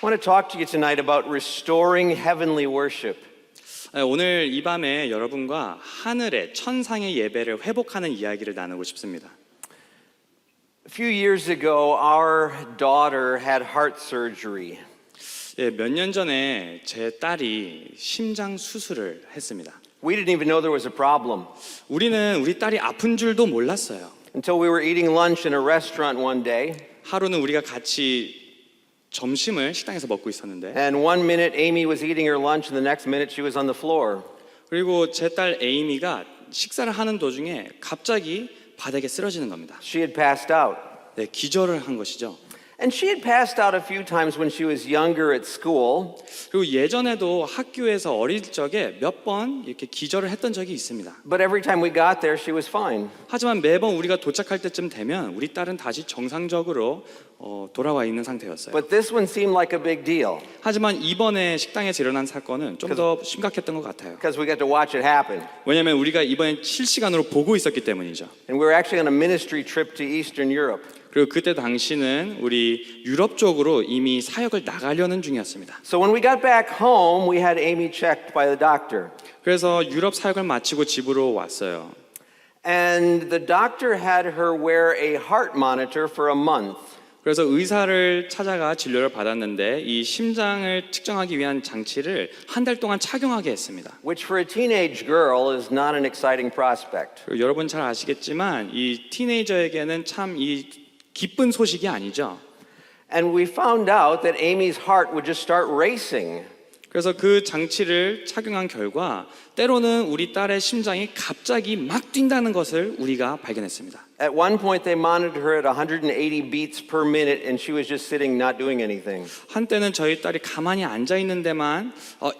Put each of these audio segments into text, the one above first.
I want to talk to you tonight about restoring heavenly worship. 오늘 이 밤에 여러분과 하늘의 천상의 예배를 회복하는 이야기를 나누고 싶습니다. A few years ago, our daughter had heart surgery. 몇 년 전에 제 딸이 심장 수술을 했습니다. We didn't even know there was a problem 우리는 우리 딸이 아픈 줄도 몰랐어요. until we were eating lunch in a restaurant one day. 하루는 우리가 같이 점심을 식당에서 먹고 있었는데 And one minute Amy was eating her lunch, and the next minute she was on the floor. 그리고 제 딸 에이미가 식사를 하는 도중에 갑자기 바닥에 쓰러지는 겁니다. She had passed out. 네, 기절을 한 것이죠. And she had passed out a few times when she was younger at school. 그리고 예전에도 학교에서 어릴 적에 몇 번 이렇게 기절을 했던 적이 있습니다. But every time we got there, she was fine. 하지만 매번 우리가 도착할 때쯤 되면 우리 딸은 다시 정상적으로 돌아와 있는 상태였어요. But this one seemed like a big deal 하지만 이번에 식당에서 일어난 사건은 좀 더 심각했던 것 같아요. because we got to watch it happen. 왜냐하면 우리가 이번에 실시간으로 보고 있었기 때문이죠. And we were actually on a ministry trip to Eastern Europe. 그리고 그때 당시는 우리 유럽 쪽으로 이미 사역을 나가려는 중이었습니다. So when we got back home, we had Amy checked by the doctor. 그래서 유럽 사역을 마치고 집으로 왔어요. And the doctor had her wear a heart monitor for a month. 그래서 의사를 찾아가 진료를 받았는데 이 심장을 측정하기 위한 장치를 한 달 동안 착용하게 했습니다. Which for a teenage girl is not an exciting prospect. 그리고 여러분 잘 아시겠지만 이 티네이저에게는 참 이 기쁜 소식이 아니죠. And we found out that Amy's heart would just start racing. 그래서 그 장치를 착용한 결과 때로는 우리 딸의 심장이 갑자기 막 뛴다는 것을 우리가 발견했습니다. At one point they monitored her at 180 beats per minute and she was just sitting not doing anything. 한때는 저희 딸이 가만히 앉아 있는 데만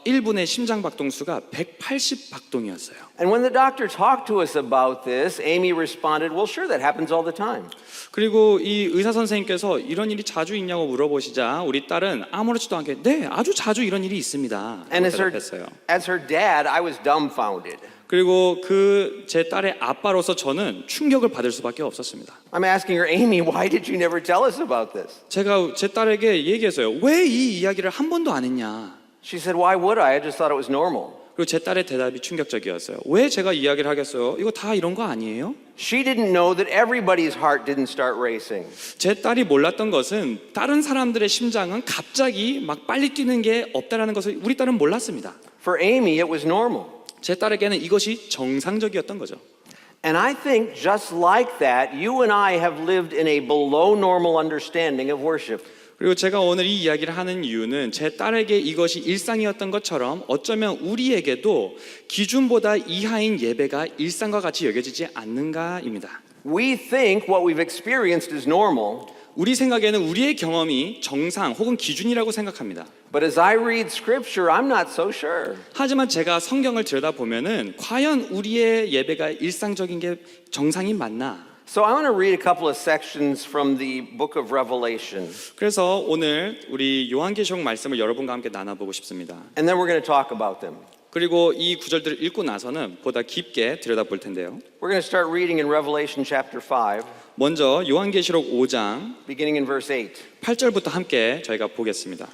1분의 심장 박동수가 180 박동이었어요. And when the doctor talked to us about this, Amy responded, "Well, sure, that happens all the time." 그리고 이 의사 선생님께서 이런 일이 자주 있냐고 물어보시자 우리 딸은 아무렇지도 않게 네, 아주 자주 이런 일이 있습니다. And 대답했어요. as her dad, I was dumbfounded. 그리고 그 제 딸의 아빠로서 저는 충격을 받을 수밖에 없었습니다. I'm asking her, "Amy, why did you never tell us about this?" 제가 제 딸에게 얘기했어요. 왜 이 이야기를 한 번도 안 했냐? She said, "Why would I? I just thought it was normal." 그리고 제 딸의 대답이 충격적이었어요. 왜 제가 이야기를 하겠어요? 이거 다 이런 거 아니에요? She didn't know that everybody's heart didn't start racing. 제 딸이 몰랐던 것은 다른 사람들의 심장은 갑자기 막 빨리 뛰는 게 없다라는 것을 우리 딸은 몰랐습니다. For Amy, it was normal. 제 딸에게는 이것이 정상적이었던 거죠. And I think just like that, you and I have lived in a below normal understanding of worship. 그리고 제가 오늘 이 이야기를 하는 이유는 제 딸에게 이것이 일상이었던 것처럼 어쩌면 우리에게도 기준보다 이하인 예배가 일상과 같이 여겨지지 않는가입니다. We think what we've experienced is normal, 우리 생각에는 우리의 경험이 정상 혹은 기준이라고 생각합니다. but as I read scripture, I'm not so sure. 하지만 제가 성경을 들여다보면은 과연 우리의 예배가 일상적인 게 정상이 맞나? So I want to read a couple of sections from the book of Revelation. 그래서 오늘 우리 요한계시록 말씀을 여러분과 함께 나눠보고 싶습니다. And then we're going to talk about them. 그리고 이 구절들을 읽고 나서는 보다 깊게 들여다볼 텐데요. We're going to start reading in Revelation chapter 5, 먼저 요한계시록 5장 beginning in verse 8. 8절부터 함께 저희가 보겠습니다.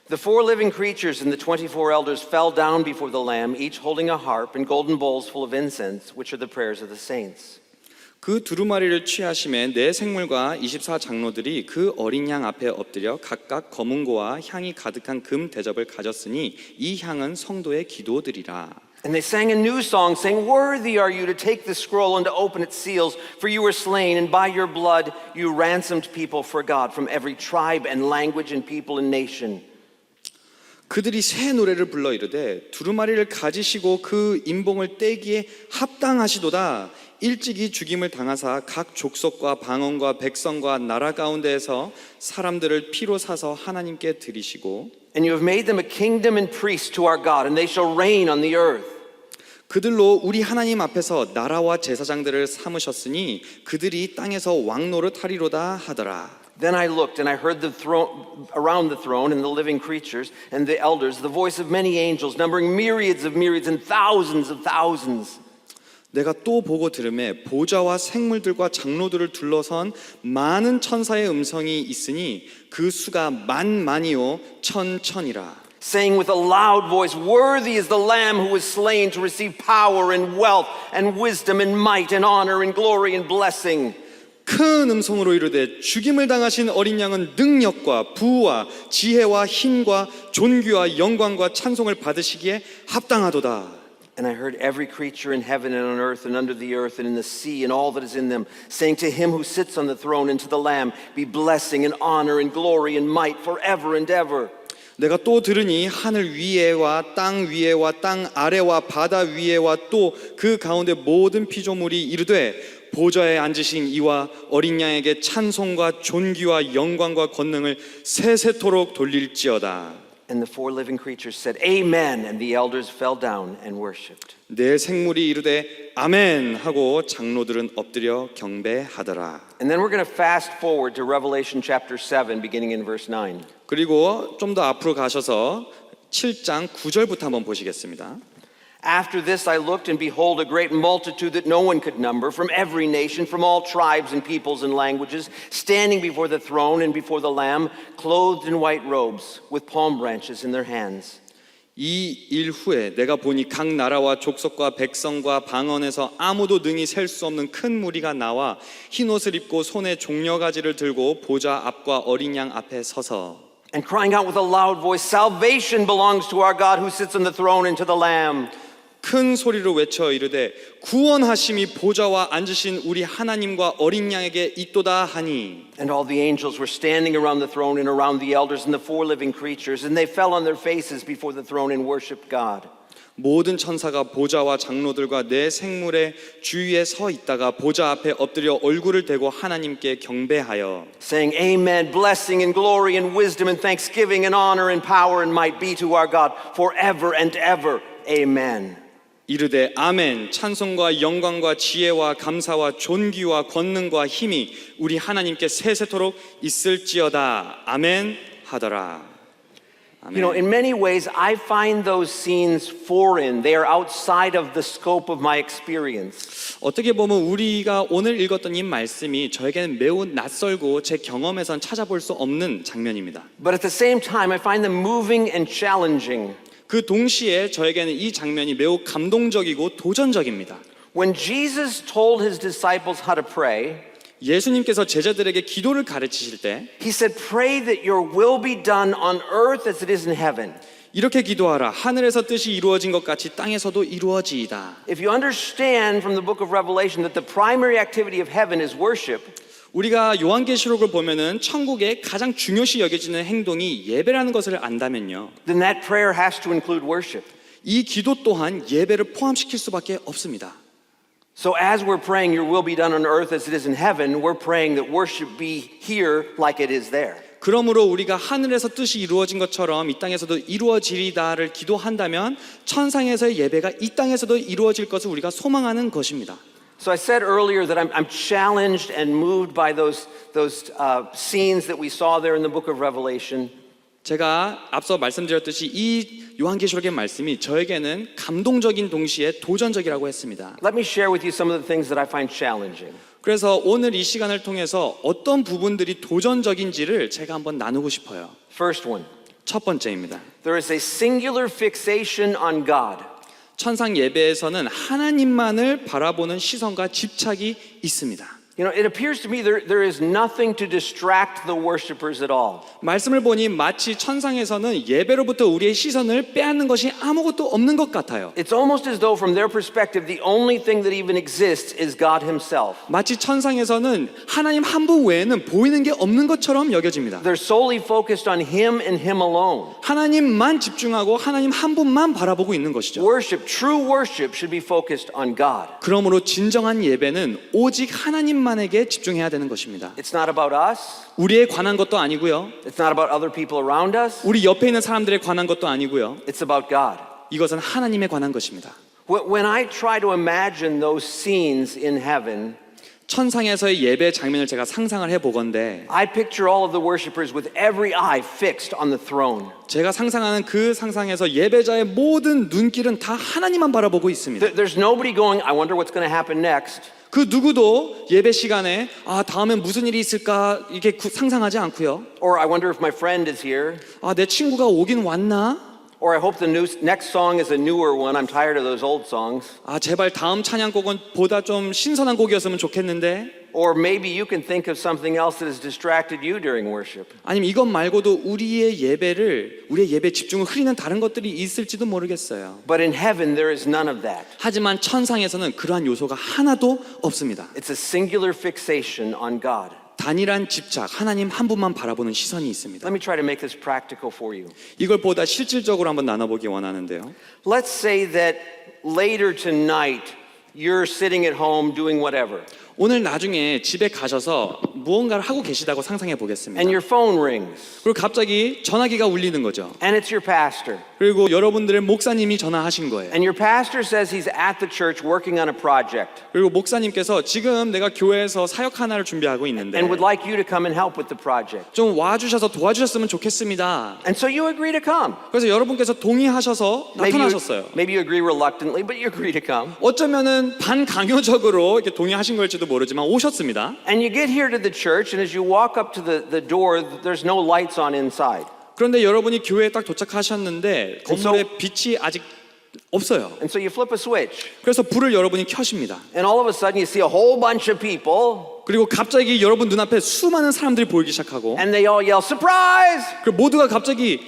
The four living creatures and the 24 elders fell down before the Lamb, each holding a harp and golden bowls full of incense, which are the prayers of the saints. 그 두루마리를 취하심에 네 생물과 24장로들이 그 어린 양 앞에 엎드려 각각 검은고와 향이 가득한 금 대접을 가졌으니 이 향은 성도의 기도들이라. And they sang a new song, saying, "Worthy are you to take the scroll and to open its seals, for you were slain, and by your blood you ransomed people for God from every tribe and language and people and nation." 그들이 새 노래를 불러 이르되 두루마리를 가지시고 그 인봉을 떼기에 합당하시도다. 일찍이 죽임을 당하사 각 족속과 방언과 백성과 나라 가운데에서 사람들을 피로 사서 하나님께 드리시고 And you have made them a kingdom and priests to our God, and they shall reign on the earth. 그들로 우리 하나님 앞에서 나라와 제사장들을 삼으셨으니 그들이 땅에서 왕노릇 하리로다 하더라. Then I looked and I heard the throne around the throne and the living creatures and the elders, the voice of many angels, numbering myriads of myriads and thousands of thousands. 내가 또 보고 들음에 보좌와 생물들과 장로들을 둘러선 많은 천사의 음성이 있으니 그 수가 만만이요 천천이라. saying with a loud voice, "Worthy is the Lamb who was slain to receive power and wealth and wisdom and might and honor and glory and blessing." 큰 음성으로 이르되 죽임을 당하신 어린 양은 능력과 부와 지혜와 힘과 존귀와 영광과 찬송을 받으시기에 합당하도다. And I heard every creature in heaven and on earth and under the earth and in the sea and all that is in them, saying to him who sits on the throne and to the Lamb, be blessing and honor and glory and might forever and ever. 내가 또 들으니 하늘 위에와 땅 위에와 땅 아래와 바다 위에와 또 그 가운데 모든 피조물이 이르되 보좌에 앉으신 이와 어린 양에게 찬송과 존귀와 영광과 권능을 세세토록 돌릴지어다. And the four living creatures said, Amen, and the elders fell down and worshipped. 내 생물이 이르되 아멘 하고 장로들은 엎드려 경배하더라. And then we're going to fast forward to Revelation chapter 7 beginning in verse 9. 그리고 좀 더 앞으로 가셔서 7장 9절부터 한번 보시겠습니다. After this I looked, and behold, a great multitude that no one could number, from every nation, from all tribes and peoples and languages, standing before the throne and before the Lamb, clothed in white robes, with palm branches in their hands. 이 일 후에 내가 보니 각 나라와 족속과 백성과 방언에서 아무도 능히 셀 수 없는 큰 무리가 나와 흰 옷을 입고 손에 종려가지를 들고 보좌 앞과 어린 양 앞에 서서 And crying out with a loud voice, Salvation belongs to our God who sits on the throne and to the Lamb. 큰 소리로 외쳐 이르되 구원하심이 보좌와 앉으신 우리 하나님과 어린 양에게 있도다 하니. And all the angels were standing around the throne and around the elders and the four living creatures, and they fell on their faces before the throne and worshiped God. 모든 천사가 보좌와 장로들과 내 생물의 주위에 서 있다가 보좌 앞에 엎드려 얼굴을 대고 하나님께 경배하여 saying, Amen, blessing and glory and wisdom and thanksgiving and honor and power and might be to our God forever and ever. Amen. 이르되 아멘 찬송과 영광과 지혜와 감사와 존귀와 권능과 힘이 우리 하나님께 세세토록 있을지어다 아멘 하더라. You know, in many ways I find those scenes foreign. They are outside of the scope of my experience. 어떻게 보면 우리가 오늘 읽었던 이 말씀이 저에게는 매우 낯설고 제 경험에선 찾아볼 수 없는 장면입니다. But at the same time I find them moving and challenging. 그 동시에 저에게는 이 장면이 매우 감동적이고 도전적입니다. When Jesus told his disciples how to pray, 예수님께서 제자들에게 기도를 가르치실 때 he said, pray that your will be done on earth as it is in heaven. 이렇게 기도하라. 하늘에서 뜻이 이루어진 것 같이 땅에서도 이루어지이다. If you understand from the book of Revelation that the primary activity of heaven is worship, 우리가 요한계시록을 보면은 천국의 가장 중요시 여겨지는 행동이 예배라는 것을 안다면요. then that prayer has to include worship. 이 기도 또한 예배를 포함시킬 수밖에 없습니다. So as we're praying, your will be done on earth as it is in heaven, we're praying that worship be here like it is there. 그러므로 우리가 하늘에서 뜻이 이루어진 것처럼 이 땅에서도 이루어지리다를 기도한다면 천상에서의 예배가 이 땅에서도 이루어질 것을 우리가 소망하는 것입니다. So I said earlier that I'm challenged and moved by those scenes that we saw there in the book of Revelation. 제가 앞서 말씀드렸듯이 이 요한계시록의 말씀이 저에게는 감동적인 동시에 도전적이라고 했습니다. Let me share with you some of the things that I find challenging. 그래서 오늘 이 시간을 통해서 어떤 부분들이 도전적인지를 제가 한번 나누고 싶어요. First one, 첫 번째입니다. there is a singular fixation on God. 천상 예배에서는 하나님만을 바라보는 시선과 집착이 있습니다. You know, it appears to me there is nothing to distract the worshipers at all. 말씀을 보니 마치 천상에서는 예배로부터 우리의 시선을 빼앗는 것이 아무것도 없는 것 같아요. It's almost as though from their perspective the only thing that even exists is God himself. 마치 천상에서는 하나님 한 분 외에는 보이는 게 없는 것처럼 여겨집니다. They're solely focused on him and him alone. 하나님만 집중하고 하나님 한 분만 바라보고 있는 것이죠. Worship, true worship should be focused on God. 그러므로 진정한 예배는 오직 하나님만에게 집중해야 되는 것입니다. It's not about us. 우리에 관한 것도 아니고요. It's not about other people around us. 우리 옆에 있는 사람들에 관한 것도 아니고요. It's about God. 이것은 하나님에 관한 것입니다. When I try to imagine those scenes in heaven, 천상에서의 예배 장면을 제가 상상을 해보건대 I picture all of the worshipers with every eye fixed on the throne. 제가 상상하는 그 상상에서 예배자의 모든 눈길은 다 하나님만 바라보고 있습니다. There's nobody going, I wonder what's going to happen next. 그 누구도 예배 시간에 다음엔 무슨 일이 있을까 이렇게 상상하지 않고요. Or I wonder if my friend is here. 내 친구가 오긴 왔나? Or I hope the next song is a newer one. I'm tired of those old songs. 제발 다음 찬양곡은 보다 좀 신선한 곡이었으면 좋겠는데. Or maybe you can think of something else that has distracted you during worship. 아니면 이것 말고도 우리의 예배 집중을 흐리는 다른 것들이 있을지도 모르겠어요. But in heaven there is none of that. 하지만 천상에서는 그러한 요소가 하나도 없습니다. It's a singular fixation on God. 단일한 집착, 하나님 한 분만 바라보는 시선이 있습니다. Let me try to make this practical for you. 이걸 보다 실질적으로 한번 나눠보기 원하는데요. Let's say that later tonight you're sitting at home doing whatever. 오늘 나중에 집에 가셔서 무언가를 하고 계시다고 상상해 보겠습니다. And your phone rings. 그리고 갑자기 전화기가 울리는 거죠. And it's your pastor. 그리고 여러분들의 목사님이 전화하신 거예요. And your pastor says he's at the church working on a project. 그리고 목사님께서 지금 내가 교회에서 사역 하나를 준비하고 있는데 And would like you to come and help with the project. 좀 와주셔서 도와주셨으면 좋겠습니다. And so you agree to come. 그래서 여러분께서 동의하셔서 나타나셨어요. Maybe you agree reluctantly, but you agree to come. 어쩌면은 반강요적으로 이렇게 동의하신 걸지도 모르지만 오셨습니다. And you get here to the church, and as you walk up to the door, there's no lights on inside. 그런데 여러분이 교회에 딱 도착하셨는데 건물에 빛이 아직 없어요. And so you flip a switch. 그래서 불을 여러분이 켜십니다. And all of a sudden you see a whole bunch of people. 그리고 갑자기 여러분 눈앞에 수많은 사람들이 보이기 시작하고 And they all yell, surprise! 그리고 모두가 갑자기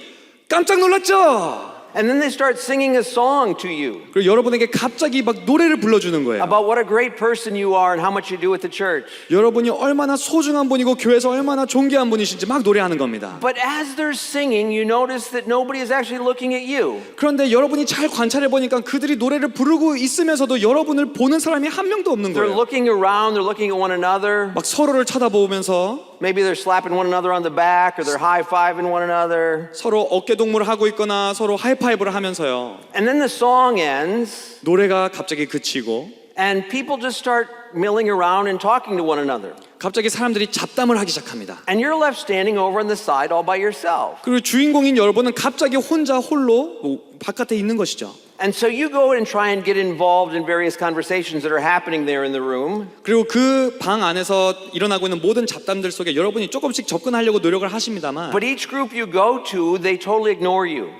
깜짝 놀랐죠? And then they start singing a song to you 그리고 여러분에게 갑자기 막 노래를 불러주는 거예요. about what a great person you are and how much you do at the church. 여러분이 얼마나 소중한 분이고 교회에서 얼마나 존귀한 분이신지 막 노래하는 겁니다. But as they're singing, you notice that nobody is actually looking at you. 그런데 여러분이 잘 관찰해 보니까 그들이 노래를 부르고 있으면서도 여러분을 보는 사람이 한 명도 없는 They're 거예요. looking around, they're looking at one another. 막 서로를 쳐다보면서 Maybe they're slapping one another on the back or they're high-fiving one another. 서로 어깨 동무를 하고 있거나 서로 하이파이브를 하면서요. And then the song ends 노래가 갑자기 그치고 and people just start milling around and talking to one another. 갑자기 사람들이 잡담을 하기 시작합니다. And you're left standing over on the side all by yourself. 그리고 주인공인 여러분은 갑자기 혼자 홀로 바깥에 있는 것이죠. And so you go and try and get involved in various conversations that are happening there in the room. 그리고 그 방 안에서 일어나고 있는 모든 잡담들 속에 여러분이 조금씩 접근하려고 노력을 하십니다만 But each group you go to, they totally ignore you.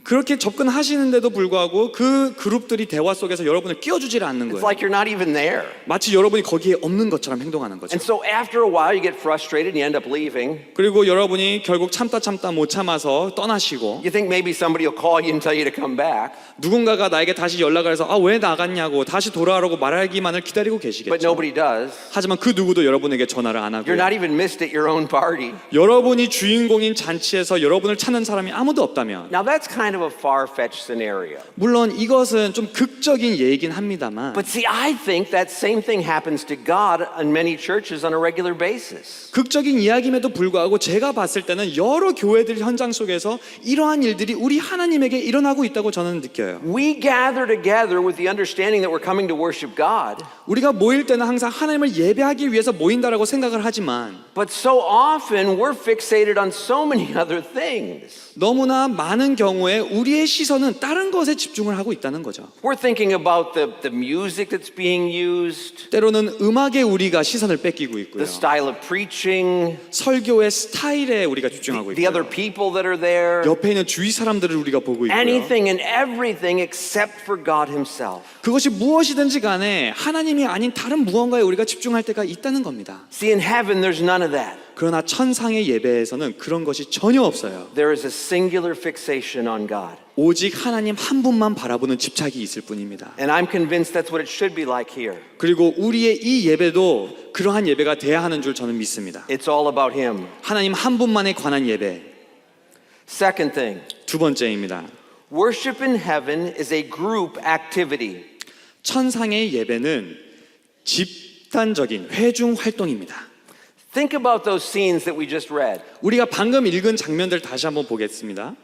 그렇게 접근하시는데도 불구하고 그 그룹들이 대화 속에서 여러분을 끼워주질 않는 It's 거예요. like you're not even there. 마치 여러분이 거기에 없는 것처럼 행동하는 거죠. And so after a while you get frustrated and you end up leaving. 그리고 여러분이 결국 참다 못 참아서 떠나시고 You think maybe somebody will call you and tell you to come back. 누군가가 나에게 다시 연락을 해서 왜 나갔냐고 다시 돌아오라고 말하기만을 기다리고 But 계시겠죠. nobody does. 하지만 그 누구도 여러분에게 전화를 안 You're 하고요. not even missed at your own party. 여러분이 주인공인 잔치에서 여러분을 찾는 사람이 아무도 없다면 Now that's kind of a far-fetched scenario. 물론 이것은 좀 극적인 예이긴 합니다만 But see, I think that same thing happens to God in many churches on a regular basis. 극적인 이야기임에도 불구하고 제가 봤을 때는 여러 교회들 현장 속에서 이러한 일들이 우리 하나님에게 일어나고 있다고 저는 느껴요. We gather together with the understanding that we're coming to worship God. 우리가 모일 때는 항상 하나님을 예배하기 위해서 모인다라고 생각을 하지만 But so often we're fixated on so many other things. 너무나 많은 경우에 우리의 시선은 다른 것에 집중을 하고 있다는 거죠. We're thinking about the music that's being used, 때로는 음악에 우리가 시선을 뺏기고 있고요. the style of preaching, 설교의 스타일에 우리가 집중하고 the other 있고요. people that are there, 옆에 있는 주위 사람들을 우리가 보고 있고요. anything and everything except for God Himself. 그것이 무엇이든지 간에 하나님이 아닌 다른 무언가에 우리가 집중할 때가 있다는 겁니다. See, in heaven there's none of that. 그러나 천상의 예배에서는 그런 것이 전혀 없어요. There is a singular fixation on God. 오직 하나님 한 분만 바라보는 집착이 있을 뿐입니다. And I'm convinced that's what it should be like here. 그리고 우리의 이 예배도 그러한 예배가 돼야 하는 줄 저는 믿습니다. It's all about Him. 하나님 한 분만에 관한 예배. Second thing, 두 번째입니다. worship in heaven is a group activity. 천상의 예배는 집단적인 회중 활동입니다. Think about those scenes that we just read. 우리가 방금 읽은 장면들 다시 한번 보겠습니다.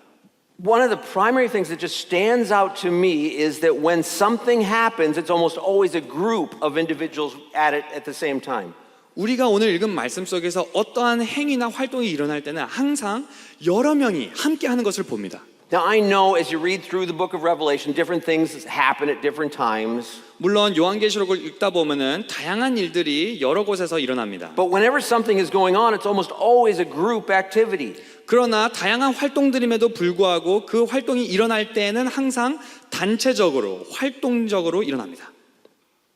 One of the primary things that just stands out to me is that when something happens, it's almost always a group of individuals at it at the same time. 우리가 오늘 읽은 말씀 속에서 어떠한 행위나 활동이 일어날 때는 항상 여러 명이 함께 하는 것을 봅니다. Now, I know as you read through the book of Revelation, different things happen at different times. 물론 요한계시록을 읽다 보면은 다양한 일들이 여러 곳에서 일어납니다. But whenever something is going on, it's almost always a group activity. 그러나 다양한 활동들임에도 불구하고 그 활동이 일어날 때에는 항상 단체적으로 활동적으로 일어납니다.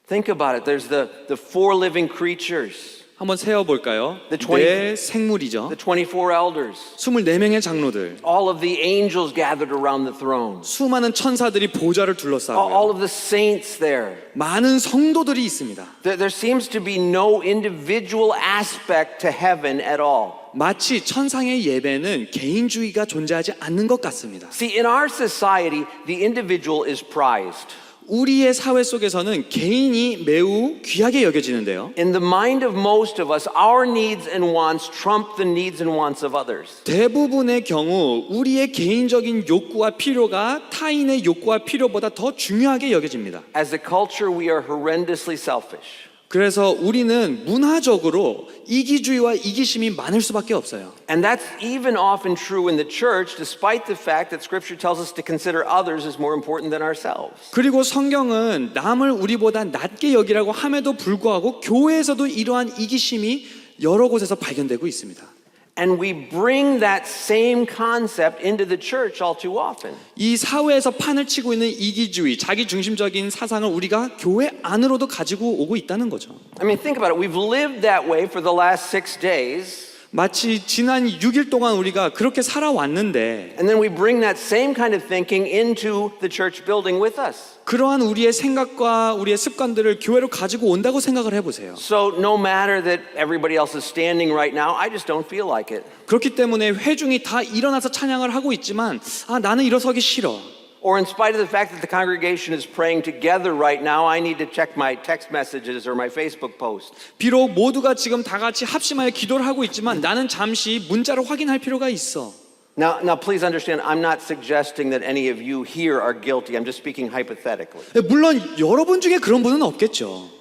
Think about it. There's the four living creatures, 한번 세어볼까요? The 20 네 생물이죠. the 24 elders, 24명의 장로들, all of the angels gathered around the throne, 수많은 천사들이 보좌를 둘러싸고요. all of the saints there. 많은 성도들이 있습니다. There seems to be no individual aspect to heaven at all. 마치 천상의 예배는 개인주의가 존재하지 않는 것 같습니다. See, in our society, the individual is prized. 우리의 사회 속에서는 개인이 매우 귀하게 여겨지는데요. In the mind of most of us, our needs and wants trump the needs and wants of others. 대부분의 경우 우리의 개인적인 욕구와 필요가 타인의 욕구와 필요보다 더 중요하게 여겨집니다. As a culture, we are horrendously selfish. 그래서 우리는 문화적으로 이기주의와 이기심이 많을 수밖에 없어요. And that's even often true in the church, despite the fact that Scripture tells us to consider others as more important than ourselves. 그리고 성경은 남을 우리보다 낮게 여기라고 함에도 불구하고 교회에서도 이러한 이기심이 여러 곳에서 발견되고 있습니다. And we bring that same concept into the church all too often. 이 사회에서 판을 치고 있는 이기주의, 자기 중심적인 사상을 우리가 교회 안으로도 가지고 오고 있다는 거죠. I mean, think about it. We've lived that way for the last 6 days. 마치 지난 6일 동안 우리가 그렇게 살아왔는데 And then we bring that same kind of thinking into the church building with us. 그러한 우리의 생각과 우리의 습관들을 교회로 가지고 온다고 생각을 해보세요. So no matter that everybody else is standing right now, I just don't feel like it. 그렇기 때문에 회중이 다 일어나서 찬양을 하고 있지만 나는 일어서기 싫어. Or in spite of the fact that the congregation is praying together right now, I need to check my text messages or my Facebook posts. 비록 모두가 지금 다 같이 합심하여 기도를 하고 있지만 나는 잠시 문자를 확인할 필요가 있어. Now, please understand, I'm not suggesting that any of you here are guilty. I'm just speaking hypothetically. 물론 여러분 중에 그런 분은 없겠죠.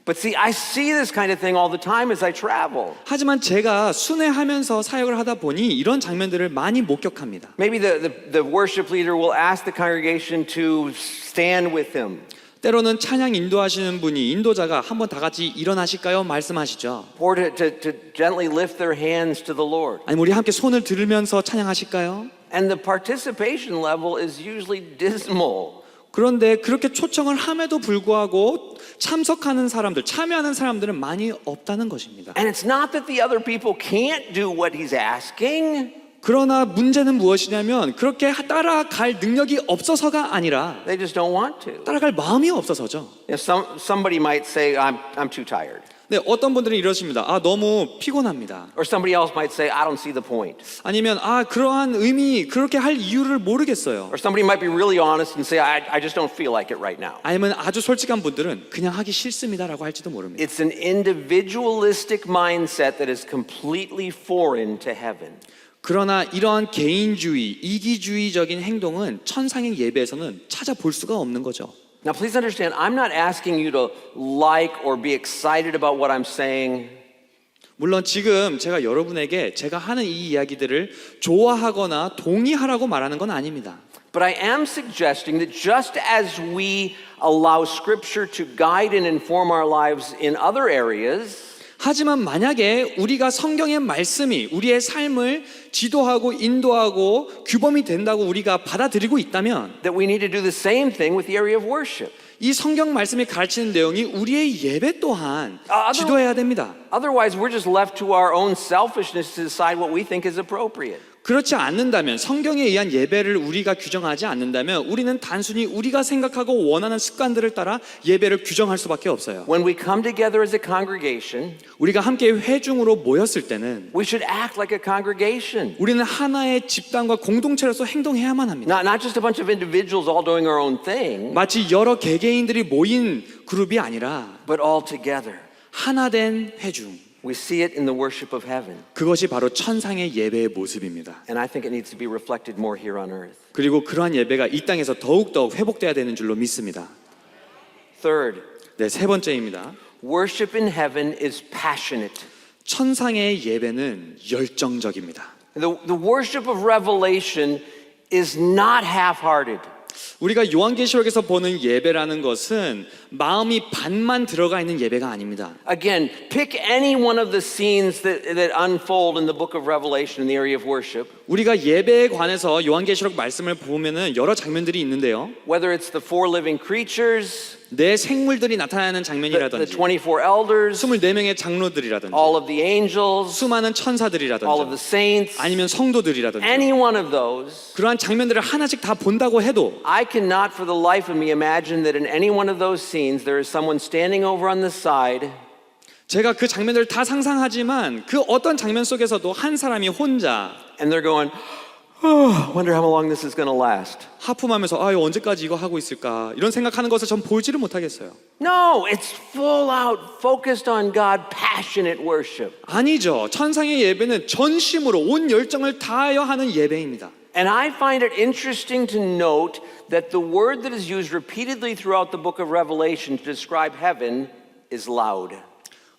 But see, I see this kind of thing all the time as I travel. 하지만 제가 순회하면서 사역을 하다 보니 이런 장면들을 많이 목격합니다. Maybe the worship leader will ask the congregation to stand with him. 때로는 찬양 인도하시는 분이 인도자가 한번 다 같이 일어나실까요? 말씀하시죠. Or to gently lift their hands to the Lord. 아니면 우리 함께 손을 들으면서 찬양하실까요? And the participation level is usually dismal. 그런데 그렇게 초청을 함에도 불구하고 참석하는 사람들, 참여하는 사람들은 많이 없다는 것입니다. And it's not that the other people can't do what he's asking. 그러나 문제는 무엇이냐면 그렇게 따라갈 능력이 없어서가 아니라 They just don't want to. 따라갈 마음이 없어서죠. Somebody might say, I'm too tired. 네, 어떤 분들은 이러십니다. 너무 피곤합니다. Or somebody else might say, I don't see the point. 아니면 그러한 의미, 그렇게 할 이유를 모르겠어요. Or somebody might be really honest and say, I just don't feel like it right now. 아니면 아주 솔직한 분들은 그냥 하기 싫습니다라고 할지도 모릅니다. It's an individualistic mindset that is completely foreign to heaven. 그러나 이러한 개인주의, 이기주의적인 행동은 천상의 예배에서는 찾아볼 수가 없는 거죠. Now, please understand, I'm not asking you to like or be excited about what I'm saying. 물론 지금 제가 여러분에게 제가 하는 이 이야기들을 좋아하거나 동의하라고 말하는 건 아닙니다. But I am suggesting that just as we allow Scripture to guide and inform our lives in other areas, 하지만 만약에 우리가 성경의 말씀이 우리의 삶을 지도하고 인도하고 규범이 된다고 우리가 받아들이고 있다면 that we need to do the same thing with the area of worship. 이 성경 말씀이 가르치는 내용이 우리의 예배 또한 지도해야 됩니다. Otherwise, we're just left to our own selfishness to decide what we think is appropriate. 그렇지 않는다면 성경에 의한 예배를 우리가 규정하지 않는다면 우리는 단순히 우리가 생각하고 원하는 습관들을 따라 예배를 규정할 수밖에 없어요. When we come together as a congregation, 우리가 함께 회중으로 모였을 때는 we should act like a congregation. 우리는 하나의 집단과 공동체로서 행동해야만 합니다. Not just a bunch of individuals all doing our own thing, 마치 여러 개개인들이 모인 그룹이 아니라 but all together. 하나된 회중. We see it in the worship of heaven. 그것이 바로 천상의 예배의 모습입니다. And I think it needs to be reflected more here on earth. 그리고 그러한 예배가 이 땅에서 더욱더 회복돼야 되는 줄로 믿습니다. Third, 네, 세 번째입니다. worship in heaven is passionate. 천상의 예배는 열정적입니다. The worship of Revelation is not half-hearted. 우리가 요한계시록에서 보는 예배라는 것은 마음이 반만 들어가 있는 예배가 아닙니다. Again, pick any one of the scenes that unfold in the book of Revelation in the area of worship. 우리가 예배에 관해서 요한계시록 말씀을 보면은 여러 장면들이 있는데요. Whether it's the four living creatures, 내 생물들이 나타나는 the 장면이라든지 24 elders, 24명의 장로들이라든지 all of the angels, 수많은 all of the 천사들이라든지 saints, 아니면 성도들이라든지 any one of those, 그러한 장면들을 하나씩 다 본다고 해도 I cannot for the life of me imagine that in any one of those scenes there is someone standing over on the side 제가 그 장면들을 다 상상하지만 그 어떤 장면 속에서도 한 사람이 혼자 and they're going, oh, wonder how long this is going to last. 하품하면서 언제까지 이거 하고 있을까 이런 생각하는 것을 전 보지를 못하겠어요. No, it's full out focused on God, passionate worship. 아니죠. 천상의 예배는 전심으로 온 열정을 다하여 하는 예배입니다. And I find it interesting to note that the word that is used repeatedly throughout the book of Revelation to describe heaven is loud.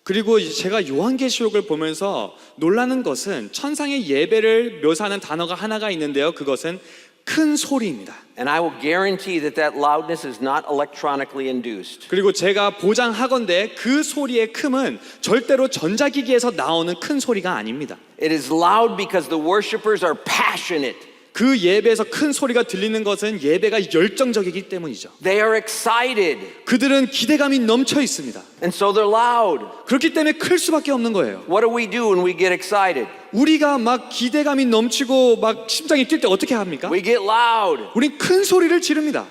그리고 제가 요한계시록을 보면서 놀라는 것은 천상의 예배를 묘사하는 단어가 하나가 있는데요. 그것은 큰 소리입니다. And I will guarantee that that loudness is not electronically induced. 그리고 제가 보장하건대 그 소리의 큼은 절대로 전자기기에서 나오는 큰 소리가 아닙니다. It is loud because the worshipers are passionate. 그 예배에서 큰 소리가 들리는 것은 예배가 열정적이기 때문이죠. They are excited. 그들은 기대감이 넘쳐 있습니다. And so they're loud. 그렇기 때문에 클 수밖에 없는 거예요. What do we do when we get excited? 우리가 막 기대감이 넘치고 막 심장이 뛸 때 어떻게 합니까? We get loud. 우린 큰 소리를 지릅니다.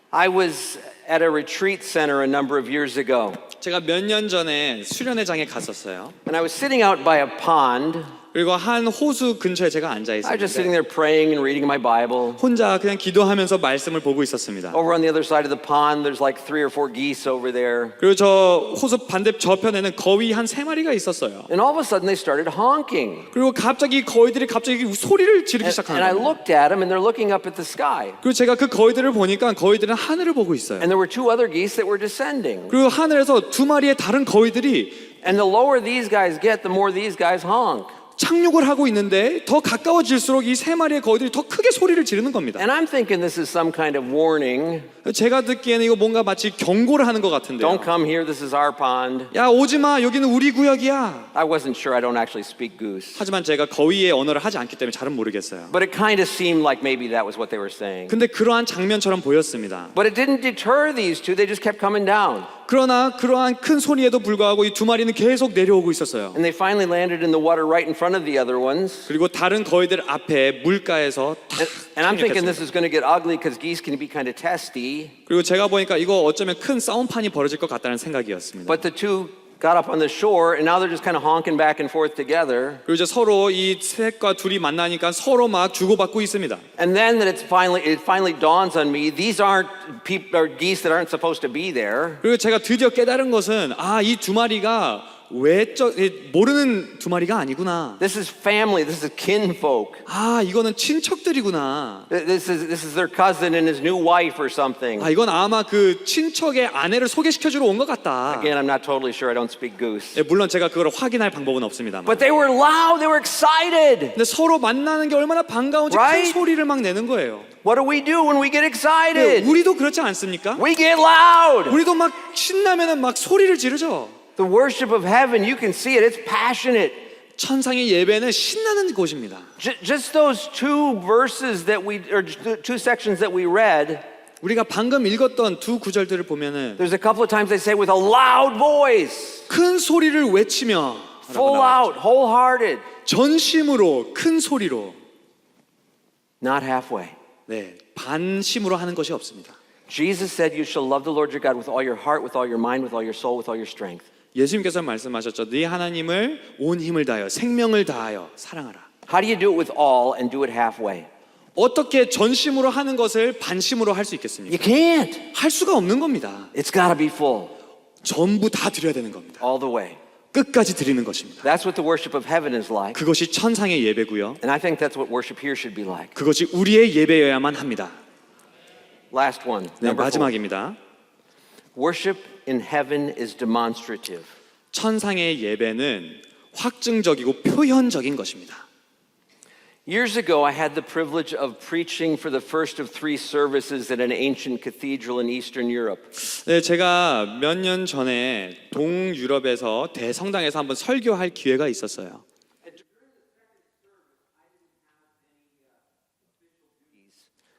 I was at a retreat center a number of years ago. 제가 몇 년 전에 수련회장에 갔었어요. And I was sitting out by a pond. 그리고 한 호수 근처에 제가 앉아 I was just sitting 있었는데 there praying and reading my Bible. 혼자 그냥 기도하면서 말씀을 보고 있었습니다. Over on the other side of the pond, there's like 3 or 4 geese over there. 그리고 저 호수 반대 저편에는 거위 한 3마리가 있었어요. And all of a sudden they started honking. 그리고 갑자기 거위들이 갑자기 소리를 지르기 And I 시작하는 거예요. looked at them and they're looking up at the sky. 그리고 제가 그 거위들을 보니까 거위들은 하늘을 보고 있어요. And there were 2 other geese that were descending. 그리고 하늘에서 2마리의 다른 거위들이 And the lower these guys get, the more these guys honk. 착륙을 하고 있는데 더 가까워질수록 이 3마리의 거위들이 더 크게 소리를 지르는 겁니다. And I'm thinking this is some kind of warning. 제가 듣기에는 이거 뭔가 마치 경고를 하는 것 같은데요. Don't come here, this is our pond. 야 오지마 여기는 우리 구역이야. I wasn't sure, I don't actually speak goose. 하지만 제가 거위의 언어를 하지 않기 때문에 잘은 모르겠어요. But it kind of seemed like maybe that was what they were saying. 근데 그러한 장면처럼 보였습니다. But it didn't deter these two, they just kept coming down. 그러나 그러한 큰 소리에도 불구하고 이 2마리는 계속 내려오고 있었어요. And they finally landed in the water right in front of the other ones. 그리고 다른 거위들 앞에 물가에서 탁 And I'm thinking this 착륙했습니다. is going to get ugly because geese can be kind of testy. 그리고 제가 보니까 이거 어쩌면 큰 싸움판이 벌어질 것 같다는 생각이었습니다. But the two got up on the shore and now they're just kind of honking back and forth together. 그리고 이제 서로 이 셋과 둘이 만나니까 서로 막 주고받고 있습니다. And then it finally dawns on me, these aren't people or geese that aren't supposed to be there. 그리고 제가 드디어 깨달은 것은 이 2마리가 모르는 2마리가 아니구나. This is family, this is kinfolk. 이거는 친척들이구나. This is their cousin and his new wife or something. 이건 아마 그 친척의 아내를 소개시켜주러 온 것 같다. Again, I'm not totally sure, I don't speak goose. 물론 제가 그걸 확인할 방법은 없습니다만. But they were loud, they were excited. 근데 서로 만나는 게 얼마나 반가운지 Right? 큰 소리를 막 내는 거예요. What do we do when we get excited? 우리도 그렇지 않습니까? We get loud. 우리도 막 신나면은 막 소리를 지르죠. The worship of heaven, you can see it, it's passionate. 천상의 예배는 신나는 곳입니다. Just those 2 verses that or 2 sections that we read, 우리가 방금 읽었던 2 구절들을 보면은 there's a couple of times they say with a loud voice, 큰 소리를 외치며 full out, wholehearted, 전심으로 큰 소리로 not halfway. 반심으로 하는 것이 없습니다. Jesus said you shall love the Lord your God with all your heart, with all your mind, with all your soul, with all your strength. 예수님께서 말씀하셨죠. 네 하나님을 온 힘을 다하여 생명을 다하여 사랑하라. How do you do it with all and do it halfway? 어떻게 전심으로 하는 것을 반심으로 할 수 있겠습니까? You can't. 할 수가 없는 겁니다. It's got to be full, 전부 다 드려야 되는 겁니다. all the way. 끝까지 드리는 것입니다. That's what the worship of heaven is like. 그것이 천상의 예배고요. And I think that's what worship here should be like. 그것이 우리의 예배여야만 합니다. Last one. 네, Number 4. 마지막입니다. Worship in heaven is demonstrative. 천상의 예배는 확증적이고 표현적인 것입니다. Years ago, I had the privilege of preaching for the first of 3 services at an ancient cathedral in Eastern Europe. 네, 제가 몇 년 전에 동유럽에서 대성당에서 한번 설교할 기회가 있었어요.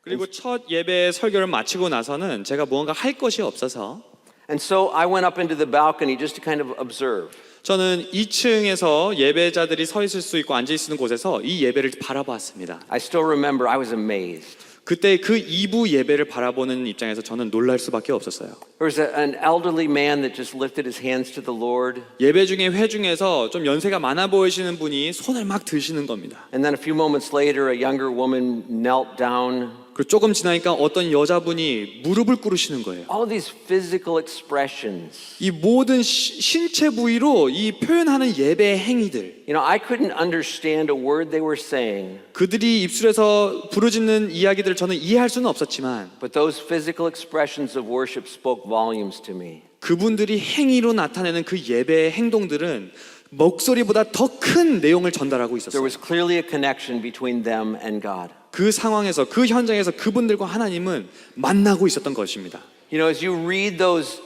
그리고 첫 예배 설교를 마치고 나서는 제가 무언가 할 것이 없어서 And so I went up into the balcony just to kind of observe. 저는 2층에서 예배자들이 서 있을 수 있고 앉아 있는 곳에서 이 예배를 바라보았습니다. I still remember I was amazed. 그때 그 2부 예배를 바라보는 입장에서 저는 놀랄 수밖에 없었어요. There was an elderly man that just lifted his hands to the Lord. 예배 중에 회 중에서 좀 연세가 많아 보이시는 분이 손을 막 드시는 겁니다. And then a few moments later, a younger woman knelt down. 그리고 조금 지나니까 어떤 여자분이 무릎을 꿇으시는 거예요. All of these physical expressions. 이 모든 신체 부위로 이 표현하는 예배의 행위들. You know, I couldn't understand a word they were saying, 그들이 입술에서 부르짖는 이야기들을 저는 이해할 수는 없었지만 but those physical expressions of worship spoke volumes to me. 그분들이 행위로 나타내는 그 예배의 행동들은 목소리보다 더 큰 내용을 전달하고 There 있었어요. was clearly a connection between them and God. 그 상황에서 그 현장에서 그분들과 하나님은 만나고 있었던 것입니다. You know, as you read those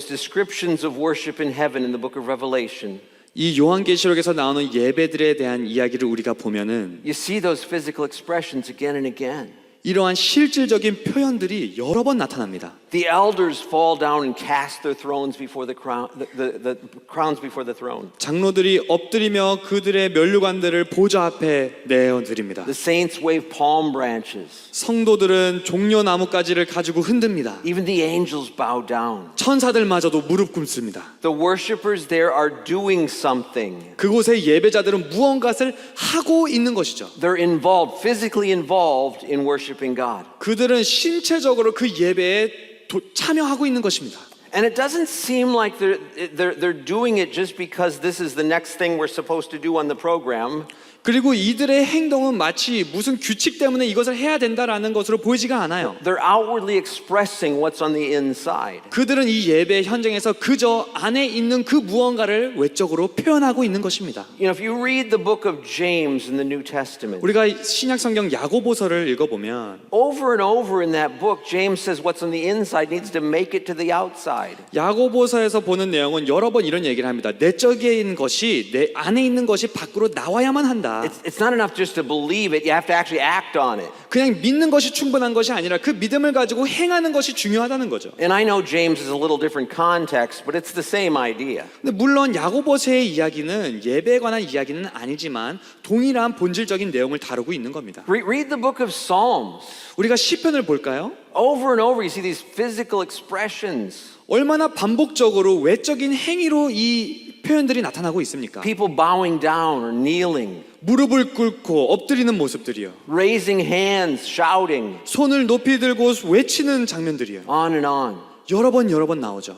descriptions of worship in heaven in the book of Revelation, 이 요한계시록에서 나오는 예배들에 대한 이야기를 우리가 보면은 you see those physical expressions again and again. 이러한 실질적인 표현들이 여러 번 나타납니다. The elders fall down and cast their thrones before the crowns before the throne. 장로들이 엎드리며 그들의 면류관들을 보좌 앞에 내어드립니다. The saints wave palm branches. 성도들은 종려나무가지를 가지고 흔듭니다. Even the angels bow down. 천사들마저도 무릎 꿇습니다. The worshipers there are doing something. 그곳의 예배자들은 무언가를 하고 있는 것이죠. They're involved, physically involved in worshiping God. 그들은 신체적으로 그 예배에 참여하고 있는 것입니다. And it doesn't seem like they're doing it just because this is the next thing we're supposed to do on the program. 그리고 이들의 행동은 마치 무슨 규칙 때문에 이것을 해야 된다라는 것으로 보이지가 않아요. They're outwardly expressing what's on the inside. 그들은 이 예배 현장에서 그저 안에 있는 그 무언가를 외적으로 표현하고 있는 것입니다. You know, if you read the book of James in the New Testament, 우리가 신약 성경 야고보서를 읽어보면 over and over in that book, James says what's on the inside needs to make it to the outside. 야고보서에서 보는 내용은 여러 번 이런 얘기를 합니다. 내적인 것이 내 안에 있는 것이 밖으로 나와야만 한다. It's not enough just to believe it, you have to actually act on it. 그냥 믿는 것이 충분한 것이 아니라 그 믿음을 가지고 행하는 것이 중요하다는 거죠. And I know James is a little different context, but it's the same idea. 근데 물론 야고보서의 이야기는 예배에 관한 이야기는 아니지만 동일한 본질적인 내용을 다루고 있는 겁니다. Read the book of Psalms. 우리가 시편을 볼까요? Over and over you see these physical expressions. 얼마나 반복적으로 외적인 행위로 이 표현들이 나타나고 있습니까? People bowing down or kneeling, 무릎을 꿇고 엎드리는 모습들이요. raising hands, shouting, 손을 높이 들고 외치는 장면들이요. on and on, 여러 번 나오죠.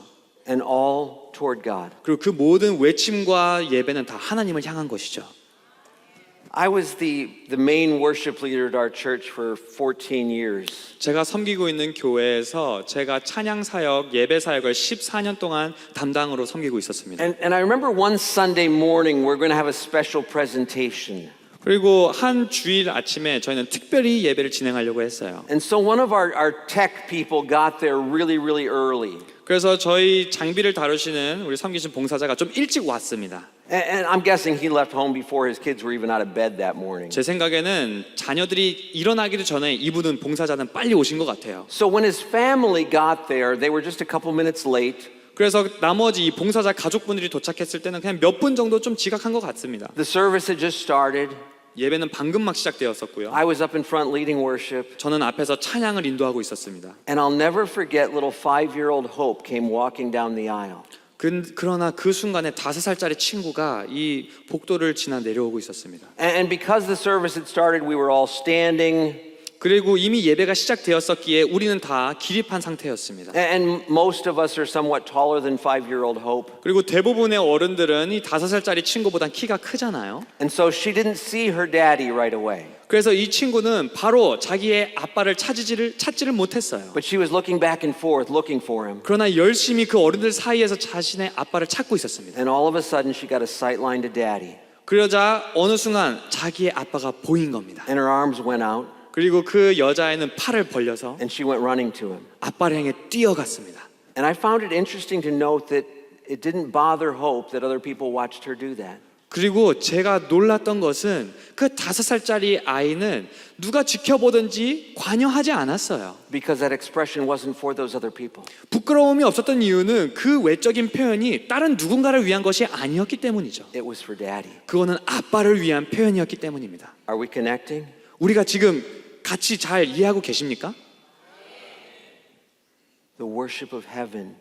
and all toward God. 그리고 그 모든 외침과 예배는 다 하나님을 향한 것이죠. I was the main worship leader at our church for 14 years. 제가 섬기고 있는 교회에서 제가 찬양 사역, 예배 사역을 14년 동안 담당으로 섬기고 있었습니다. And I remember one Sunday morning we're going to have a special presentation. 그리고 한 주일 아침에 저희는 특별히 예배를 진행하려고 했어요. And so one of our tech people got there really early. 그래서 저희 장비를 다루시는 우리 섬기신 봉사자가 좀 일찍 왔습니다. And I'm guessing he left home before his kids were even out of bed that morning. 제 생각에는 자녀들이 일어나기도 전에 이분은 봉사자는 빨리 오신 것 같아요. So when his family got there, they were just a couple minutes late. 그래서 나머지 이 봉사자 가족분들이 도착했을 때는 그냥 몇 분 정도 좀 지각한 것 같습니다. The service had just started. 예배는 방금 막 시작되었었고요. I was up in front leading worship. 저는 앞에서 찬양을 인도하고 있었습니다. And I'll never forget little 5-year-old Hope came walking down the aisle. 그러나 그 순간에 5살짜리 친구가 이 복도를 지나 내려오고 있었습니다. And because the service had started, we were all standing. 그리고 이미 예배가 시작되었었기에 우리는 다 기립한 상태였습니다. And most of us are somewhat taller than 5-year-old Hope. 그리고 대부분의 어른들은 이 5살짜리 친구보단 키가 크잖아요. And so she didn't see her daddy right away. 그래서 이 친구는 바로 자기의 아빠를 찾지를 못했어요. But she was looking back and forth, looking for him. 그러나 열심히 그 어른들 사이에서 자신의 아빠를 찾고 있었습니다. And all of a sudden she got a sight line to daddy. 그러자 어느 순간 자기의 아빠가 보인 겁니다. And her arms went out. 그리고 그 여자애는 팔을 벌려서 And she went running to him. 아빠를 향해 뛰어갔습니다. And I found it interesting to note that it didn't bother Hope that other people watched her do that. 그리고 제가 놀랐던 것은 그 5살짜리 아이는 누가 지켜보든지 관여하지 않았어요. Because that expression wasn't for those other people. 부끄러움이 없었던 이유는 그 외적인 표현이 다른 누군가를 위한 것이 아니었기 때문이죠. It was for daddy. 그거는 아빠를 위한 표현이었기 때문입니다. Are we connecting? 우리가 지금 같이 잘 이해하고 계십니까? The worship of heaven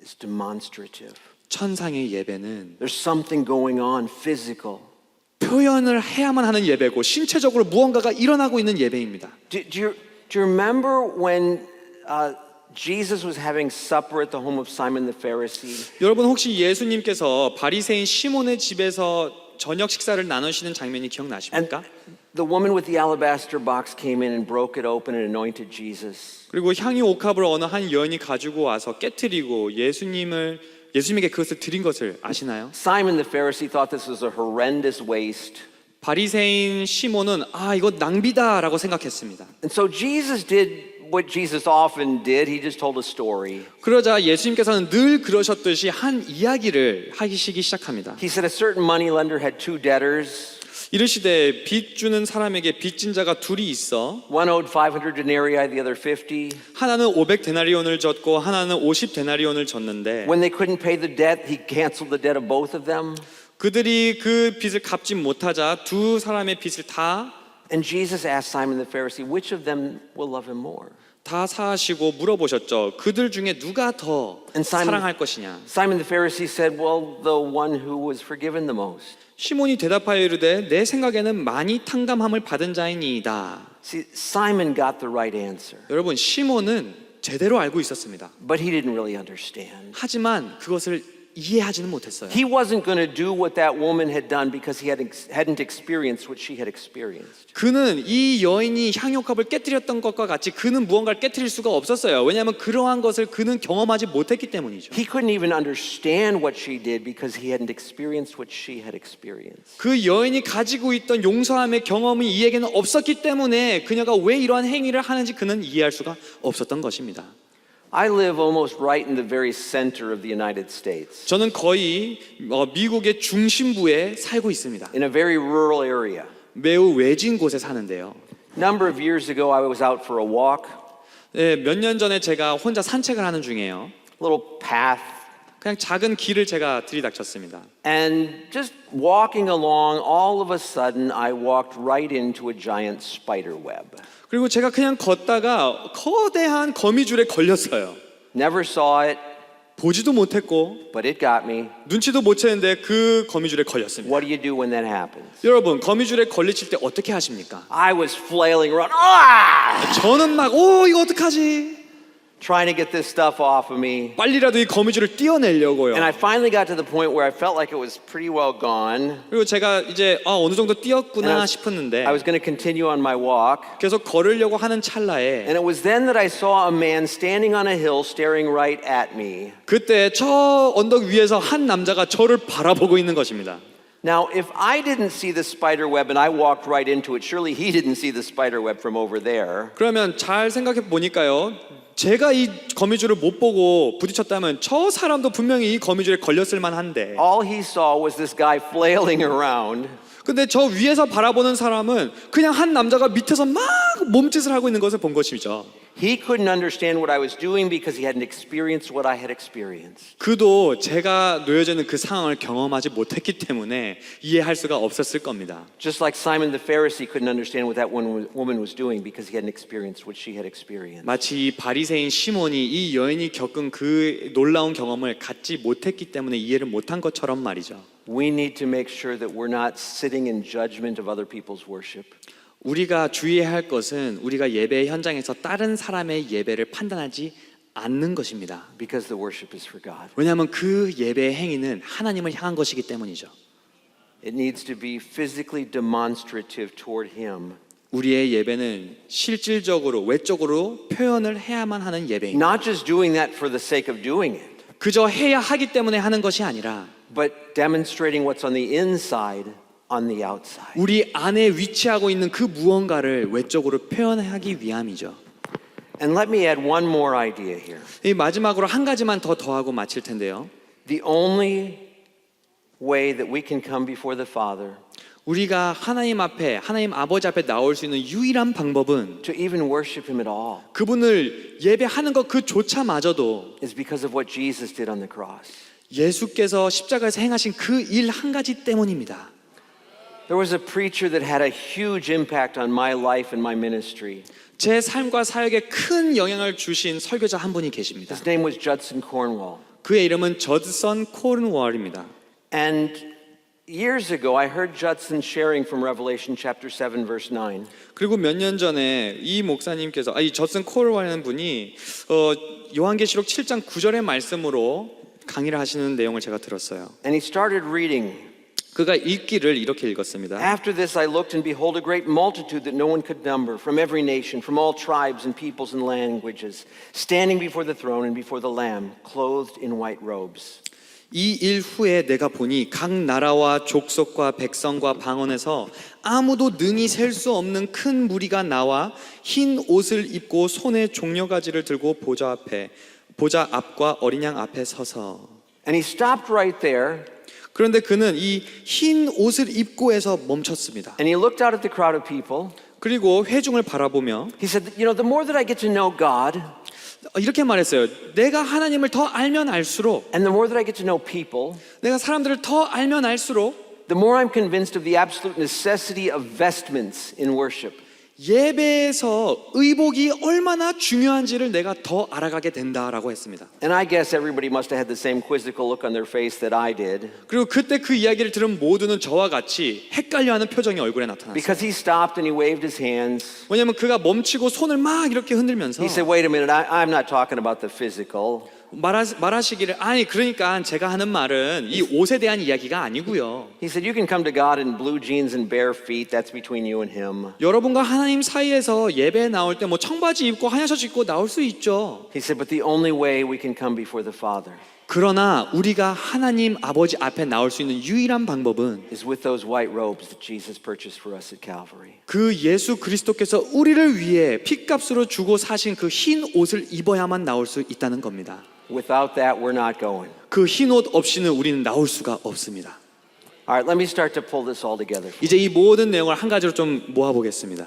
is demonstrative. 천상의 예배는 There's something going on physical. 표현을 해야만 하는 예배고 신체적으로 무언가가 일어나고 있는 예배입니다. Do you remember when Jesus was having supper at the home of Simon the Pharisee? 여러분 혹시 예수님께서 바리새인 시몬의 집에서 저녁 식사를 나누시는 장면이 And 기억나십니까? the woman with the alabaster box came in and broke it open and anointed Jesus. 그리고 향유 옥합을 어느 한 여인이 가지고 와서 깨트리고 예수님에게 그것을 드린 것을 아시나요? Simon the Pharisee thought this was a horrendous waste. 바리새인 시몬은 이거 낭비다라고 생각했습니다. And so Jesus did what Jesus often did. He just told a story. 그러자 예수님께서는 늘 그러셨듯이 한 이야기를 하시기 시작합니다. He said a certain moneylender had two debtors. 이르시되 빚 주는 사람에게 빚진 자가 둘이 있어 One owed 500 denarii, the other 50. 하나는 500데나리온을 졌고 하나는 50데나리온을 졌는데 When they couldn't pay the debt, he canceled the debt of both of them. 그들이 그 빚을 갚지 못하자 두 사람의 빚을 다 And Jesus asked Simon the Pharisee, which of them will love him more? 사하시고 물어보셨죠. 그들 중에 누가 더 And 사랑할 것이냐. Simon the Pharisee said, well, the one who was forgiven the most. 시몬이 대답하여 이르되 내 생각에는 많이 탕감함을 받은 자이니이다. See, Simon got the right answer, 여러분 시몬은 제대로 알고 있었습니다. but he didn't really understand. 하지만 그것을 이해하지는 못했어요. He wasn't going to do what that woman had done because he hadn't experienced what she had experienced. 그는 이 여인이 향유컵을 깨뜨렸던 것과 같이 그는 무언가를 깨뜨릴 수가 없었어요. 왜냐하면 그러한 것을 그는 경험하지 못했기 때문이죠. He couldn't even understand what she did because he hadn't experienced what she had experienced. 그 여인이 가지고 있던 용서함의 경험이 이에게는 없었기 때문에 그녀가 왜 이러한 행위를 하는지 그는 이해할 수가 없었던 것입니다. I live almost right in the very center of the United States, 저는 거의 미국의 중심부에 살고 있습니다. in a very rural area. 매우 외진 곳에 사는데요. A number of years ago, I was out for a walk, 몇 년 전에 제가 혼자 산책을 하는 중이에요. a little path, 그냥 작은 길을 제가 들이닥쳤습니다. and just walking along, all of a sudden, I walked right into a giant spider web. 그리고 제가 그냥 걷다가 거대한 거미줄에 걸렸어요. Never saw it, 보지도 못했고 but it got me. 눈치도 못 챘는데 그 거미줄에 걸렸습니다. What do you do when that happens? 여러분 거미줄에 걸리실 때 어떻게 하십니까? I was flailing around, ah! 저는 막 이거 어떡하지? Trying to get this stuff off of me. 빨리라도 이 거미줄을 띄어내려고요. And I finally got to the point where I felt like it was pretty well gone. 그리고 제가 이제 어느 정도 And 띄었구나 싶었는데 I was going to continue on my walk. 계속 걸으려고 하는 찰나에 And it was then that I saw a man standing on a hill staring right at me. 그때 저 언덕 위에서 한 남자가 저를 바라보고 있는 것입니다. Now, if I didn't see the spider web and I walked right into it, surely he didn't see the spider web from over there. 그러면 잘 생각해 보니까요. 제가 이 거미줄을 못 보고 부딪혔다면 저 사람도 분명히 이 거미줄에 걸렸을 만한데 All he saw was this guy flailing around. 근데 저 위에서 바라보는 사람은 그냥 한 남자가 밑에서 막 몸짓을 하고 있는 것을 본 것이죠. He couldn't understand what I was doing because he hadn't experienced what I had experienced. 그도 제가 놓여져 있는 그 상황을 경험하지 못했기 때문에 이해할 수가 없었을 겁니다. Just like Simon the Pharisee couldn't understand what that woman was doing because he hadn't experienced what she had experienced. 마치 이 바리새인 시몬이 이 여인이 겪은 그 놀라운 경험을 갖지 못했기 때문에 이해를 못한 것처럼 말이죠. We need to make sure that we're not sitting in judgment of other people's worship. 우리가 주의해야 할 것은 우리가 예배 현장에서 다른 사람의 예배를 판단하지 않는 것입니다. because the worship is for God. 왜냐하면 그 예배의 행위는 하나님을 향한 것이기 때문이죠. It needs to be physically demonstrative toward Him. 우리의 예배는 실질적으로 외적으로 표현을 해야만 하는 예배입니다. Not just doing that for the sake of doing it, 그저 해야 하기 때문에 하는 것이 아니라 but demonstrating what's on the inside on the outside. 우리 안에 위치하고 있는 그 무언가를 외적으로 표현하기 위함이죠. And let me add one more idea here. 이 마지막으로 한 가지만 더 더하고 마칠 텐데요. The only way that we can come before the Father 우리가 하나님 앞에, 하나님 아버지 앞에 나올 수 있는 유일한 방법은 to even worship Him at all 그분을 예배하는 것 그조차마저도 is because of what Jesus did on the cross. 예수께서 십자가에서 행하신 그 일 한 가지 때문입니다. There was a preacher that had a huge impact on my life and my ministry. 제 삶과 사역에 큰 영향을 주신 설교자 한 분이 계십니다. His name was Judson Cornwall. 그의 이름은 저드선 코른월입니다. And years ago, I heard Judson sharing from Revelation chapter 7, verse 9. 그리고 몇 년 전에 이 목사님께서, 이 저드선 코른월이라는 분이 요한계시록 7장 9절의 말씀으로 강의를 하시는 내용을 제가 들었어요. And he started reading. 그가 읽기를 이렇게 읽었습니다. After this I looked and behold a great multitude that no one could number from every nation, from all tribes and peoples and languages, standing before the throne and before the Lamb, clothed in white robes. 이 일 후에 내가 보니 각 나라와 족속과 백성과 방언에서 아무도 능히 셀 수 없는 큰 무리가 나와 흰 옷을 입고 손에 종려가지를 들고 보좌 앞과 어린 양 앞에 서서. And he stopped right there. 그런데 그는 이 흰 옷을 입고에서 멈췄습니다. And he looked out at the crowd of people. 그리고 회중을 바라보며 He said, you know, the more that I get to know God, 이렇게 말했어요. 내가 하나님을 더 알면 알수록, and the more that I get to know people, 내가 사람들을 더 알면 알수록 the more I'm convinced of the absolute necessity of vestments in worship. 예배에서 의복이 얼마나 중요한지를 내가 더 알아가게 된다라고 했습니다. And I guess everybody must have had the same quizzical look on their face that I did. 그리고 그때 그 이야기를 들은 모두는 저와 같이 헷갈려하는 표정이 얼굴에 나타났어요. Because he stopped and he waved his hands. 왜냐하면 그가 멈추고 손을 막 이렇게 흔들면서 He said, wait a minute, I'm not talking about the physical. 말하시기를, 아니 그러니까 제가 하는 말은 이 옷에 대한 이야기가 아니고요. He said, you can come to God in blue jeans and bare feet. That's between you and Him. 여러분과 하나님 사이에서 예배에 나올 때 뭐 청바지 입고 하얀 셔츠 입고 나올 수 있죠. He said, but the only way we can come before the Father 그러나 우리가 하나님 아버지 앞에 나올 수 있는 유일한 방법은 is with those white robes that Jesus purchased for us at Calvary. 그 예수 그리스도께서 우리를 위해 핏값으로 주고 사신 그 흰 옷을 입어야만 나올 수 있다는 겁니다. Without that, we're not going. 그 흰 옷 없이는 우리는 나올 수가 없습니다. All right, let me start to pull this all together. 이제 이 모든 내용을 한 가지로 좀 모아보겠습니다.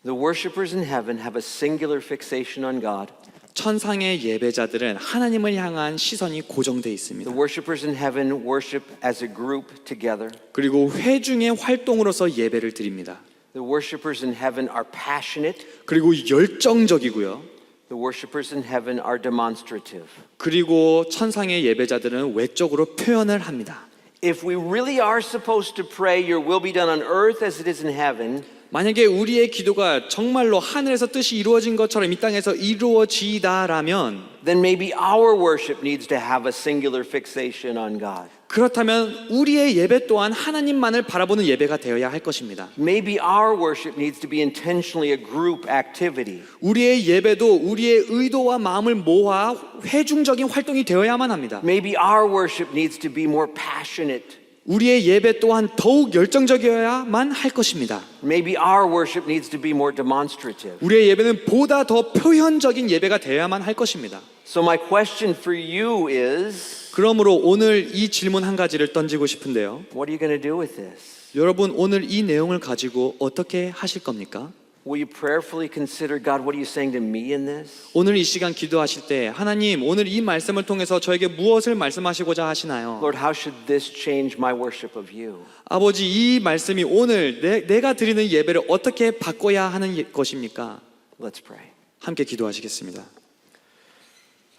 The worshipers in heaven have a singular fixation on God. 천상의 예배자들은 하나님을 향한 시선이 고정되어 The 있습니다. worshipers in heaven worship as a group together. 그리고 회중의 활동으로서 예배를 드립니다. The worshipers in heaven are passionate. 그리고 열정적이고요. The worshipers in heaven are demonstrative. 그리고 천상의 예배자들은 외적으로 표현을 합니다. If we really are supposed to pray, your will be done on earth as it is in heaven, 만약에 우리의 기도가 정말로 하늘에서 뜻이 이루어진 것처럼 이 땅에서 이루어지다라면 then maybe our worship needs to have a singular fixation on God. 그렇다면 우리의 예배 또한 하나님만을 바라보는 예배가 되어야 할 것입니다. Maybe our worship needs to be intentionally a group activity. 우리의 예배도 우리의 의도와 마음을 모아 회중적인 활동이 되어야만 합니다. Maybe our worship needs to be more passionate. 우리의 예배 또한 더욱 열정적이어야만 할 것입니다. Maybe our worship needs to be more demonstrative. 우리의 예배는 보다 더 표현적인 예배가 되어야만 할 것입니다. So my question for you is, 그러므로 오늘 이 질문 한 가지를 던지고 싶은데요. what are you going to do with this? 여러분 오늘 이 내용을 가지고 어떻게 하실 겁니까? Will you prayerfully consider, God, what are you saying to me in this? 오늘 이 시간 기도하실 때 하나님 오늘 이 말씀을 통해서 저에게 무엇을 말씀하시고자 하시나요? Lord, how should this change my worship of you? 아버지 이 말씀이 오늘 내가 드리는 예배를 어떻게 바꿔야 하는 것입니까? Let's pray. 함께 기도하시겠습니다.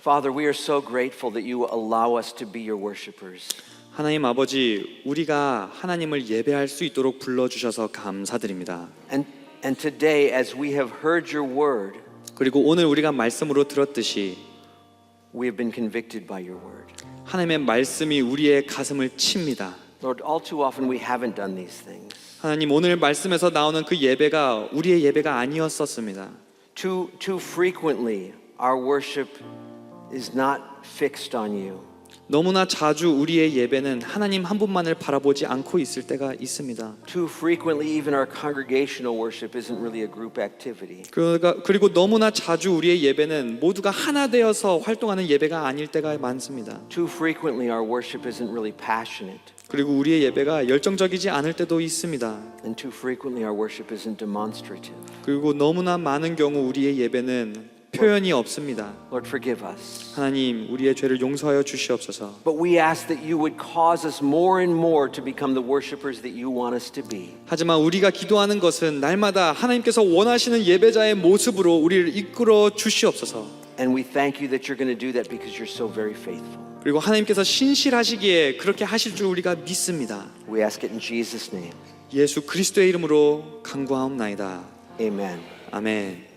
Father, we are so grateful that you allow us to be your worshipers. 하나님 아버지, 우리가 하나님을 예배할 수 있도록 불러주셔서 감사드립니다. And today, as we have heard your word, 그리고 오늘 우리가 말씀으로 들었듯이 we have been convicted by your word. 하나님의 말씀이 우리의 가슴을 칩니다. Lord, all too often we haven't done these things. 하나님, 오늘 말씀에서 나오는 그 예배가 우리의 예배가 아니었었습니다. Too frequently, our worship is not fixed on you. 너무나 자주 우리의 예배는 하나님 한 분만을 바라보지 않고 있을 때가 있습니다. Too frequently, even our congregational worship isn't really a group activity. 그리고 너무나 자주 우리의 예배는 모두가 하나 되어서 활동하는 예배가 아닐 때가 많습니다. Too frequently, our worship isn't really passionate. 그리고 우리의 예배가 열정적이지 않을 때도 있습니다. And too frequently, our worship isn't demonstrative. 그리고 너무나 많은 경우 우리의 예배는 표현이 없습니다. Lord, forgive us. 하나님, 우리의 죄를 용서하여 주시옵소서. But we ask that you would cause us more and more to become the worshipers that you want us to be. 하지만 우리가 기도하는 것은 날마다 하나님께서 원하시는 예배자의 모습으로 우리를 이끌어 주시옵소서. And we thank you that you're going to do that because you're so very faithful. 그리고 하나님께서 신실하시기에 그렇게 하실 줄 우리가 믿습니다. We ask it in Jesus' name. 예수 그리스도의 이름으로 간구하옵나이다. Amen. 아멘.